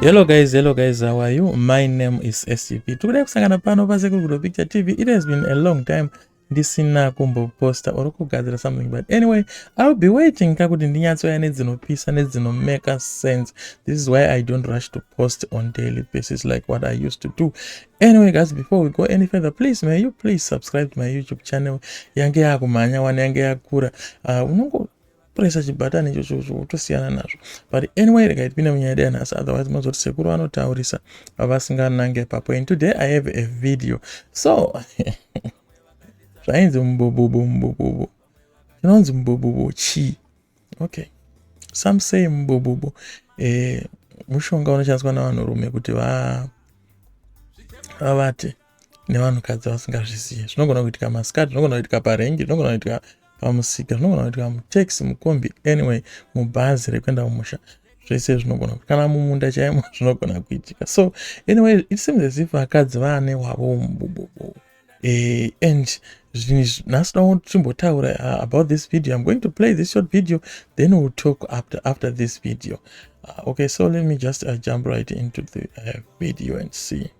Hello guys, how are you? My name is SCP. Today kusangana pano pasekulukudo Picture TV. It has been a long time ndisina kumboposta or kugadzira something, but anyway, I'll be waiting kakuti ndinyatsoya nedzinopisa make sense. This is why I don't rush to post on daily basis like what I used to do. Anyway guys, before we go any further, please may you please subscribe to my YouTube channel. Yange yakumanya wana yange yakura unongo pressa chibhatani ichocho kutosiyana nazvo, but anyway rekaitipinda munyaya yanhasi, otherwise mazoti sekuru vanotaurisa vasinganange papo. And today I have a video. So zvainzi mubobobo chinonzi mubobobo chii? Okay, some say mubobobo mushonga unoshandiswa navanhurume kuti vavate nevanhukadzi vasingazvizivi. Zvinogona kuitika masikati, zvinogona kuitika parengi, zvinogona kuitika pamusika, zvinogona kuitika mutaxi, mukombi, anyway mubhazi rekuenda kumusha, zvese zvinogona kuitika, kana mumunda chaimo zvinogona kuitika. So anyway, it seems as if vakadzi vaane hwavo mubobobo. And nhasi timbotaura about this video. I'm going to play this short video, then we'll talk after this video. Okay, so let me just jump right into the video and see.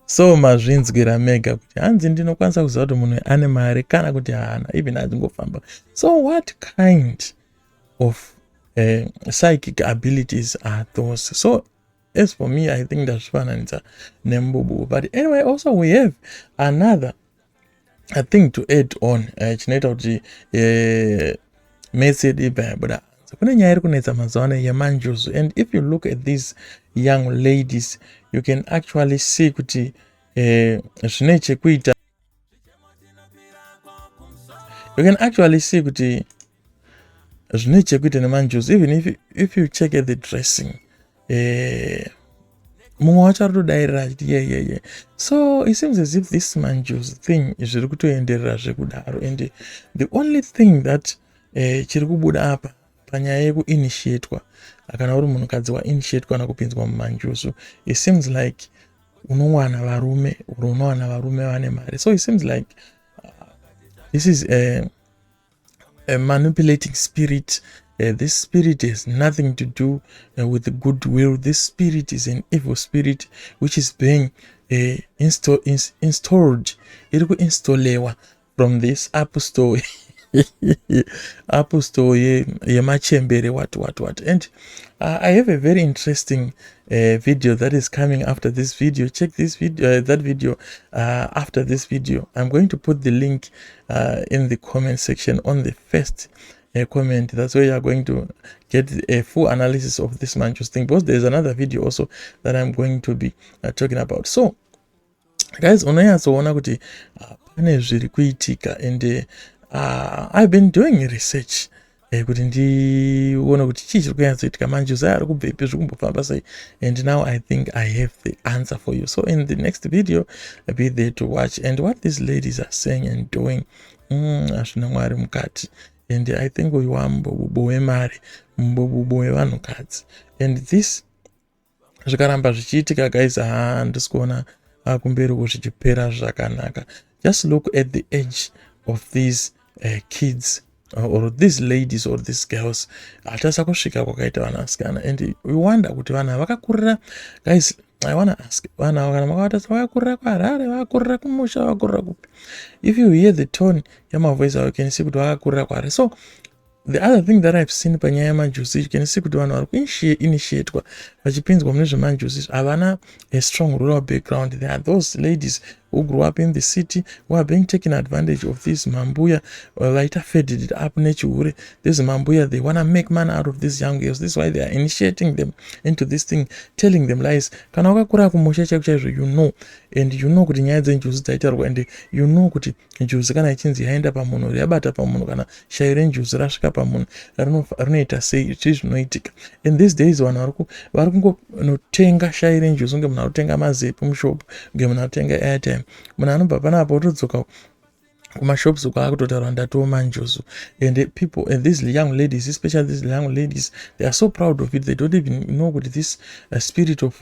So mazvinzwira mega kuti hanzi ndinokwanisa kuziva kuti munhu ane mari kana kuti haana, even adzingofamba. So what kind of psychic abilities are those? So as for me, I think ndazvifananidza nemubobobo. But anyway, also we have another thing to add on, chinoita kuti message ibayabuda. Kune nyaya iri kunetsa mazuva ano yemanjuzu, and if you look at these young ladies, you can actually see kuti zvine chekuita, you can actually see kuti zvine chekuita nemanjuzu. Even if you check at the dressing, mumwe wacho aritodairira achiti yeah. So it seems as if this manjuzu thing zviri kutoenderera zvekudaro, and the only thing that chiri kubuda apa panyaya yekuinitiatwa, kana uri munhukadzi wainitiatwa nakupinzwa mumanjuzu, it seems like unowana varume vane mari. So it seems like this is a manipulating spirit. This spirit has nothing to do with the goodwill. This spirit is an evil spirit which is being installed. Iri kuinstolewa from this apostle yemachembere what. And I have a very interesting video that is coming after this video. Check this video, that video after this video. I'm going to put the link in the comment section on the first comment. That's where you are going to get a full analysis of this manjuzu thing, because there's another video also that I'm going to be talking about. So guys, unonyatsoona kuti pane zviri kuitika, and I've been doing research kuti ndione kuti chii chiri kunyatsoitika, manjuzu aya ari kubvepi, zviri kumbofamba sei, and now I think I have the answer for you. So in the next video, be there to watch, and what these ladies are saying and doing, hazvina mwari mukati. And I think we want mubobobo wemari, mubobobo wevanhukadzi, and this zvikaramba zvichiitika guys, handisi kuona kumberi kuzvichipera zvakanaka. Just look at the age of these kids or these ladies or these girls. Hatasa kusvika kwakaita vanasikana, and we wonder kuti vana vakakurira. Guys, I want to ask, vana kana makavatasa vakakurira kuHarare, vakakurira kumusha, vakakurira kupi? If you hear the tone yamavoice, you can see kuti vakakurira kuHarare. So the other thing that I've seen panyaya yemanjuzu, you can see kuti vanhu vari kuinitiatwa vachipinzwa mune zvemanjuzu havana a strong rural background. There are those ladies who grew up in the city who are being taken advantage of. This mambuya vaita faded it up nechihure. This mambuya, they want to make money out of these young girls. This is why they are initiating them into this thing, telling them lies. Kana wakakura kumusha chaizvo, you know, and you know kuti nyaya dzenjuzu dzaitarwa, and you know kuti njuzu kana ichinzi yaenda pamunhu, yabata pamunhu, kana shai renjuzu rasvika pamunhu rinoita sei, chii zvinoitika. And these days vanhu vari kungotenga shai renjuzu kunge munhu ari kutenga mazepu mushopu, kunge munhu ari kutenga airtime. Munhu anobva panapa otodzoka kumashops kwakutotaura ndatiwo manjozo, and people and these young ladies, especially these young ladies, they are so proud of it. They don't even know what this spirit of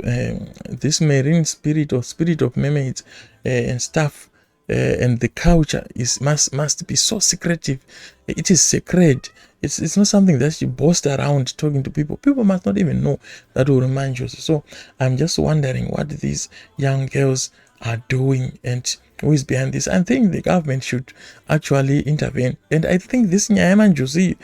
this marine spirit or spirit of mermaids and stuff and the culture is must be so secretive. It is sacred. It's not something that you boast around talking to people. People must not even know that will remind you. So I'm just wondering what these young girls are doing and who is behind this. I think the government should actually intervene. And I think this nyaya manjuzi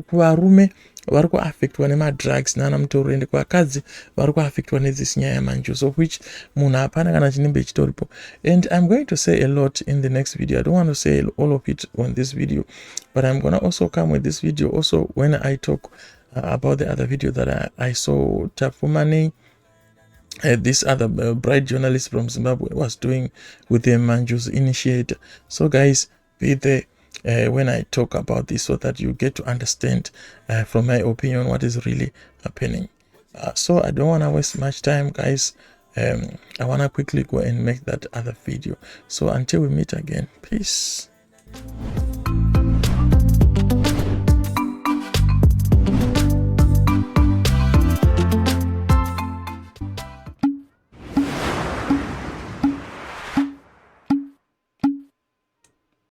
kuvarume vari kuaffectwa nemadrugs nanamutoro, ende kuvakadzi vari kuaffectwa nedzisi nyaya manjuzi, of which munhu hapana kana chinenge chitoripo. And I'm going to say a lot in the next video. I don't want to say all of it on this video, but I'm gonna also come with this video also when I talk about the other video that I saw Tapumani, this other bright journalist from Zimbabwe, was doing with the Manju's initiator. So guys, be there when I talk about this, so that you get to understand from my opinion what is really happening. So I don't want to waste much time, guys. I want to quickly go and make that other video. So until we meet again, peace.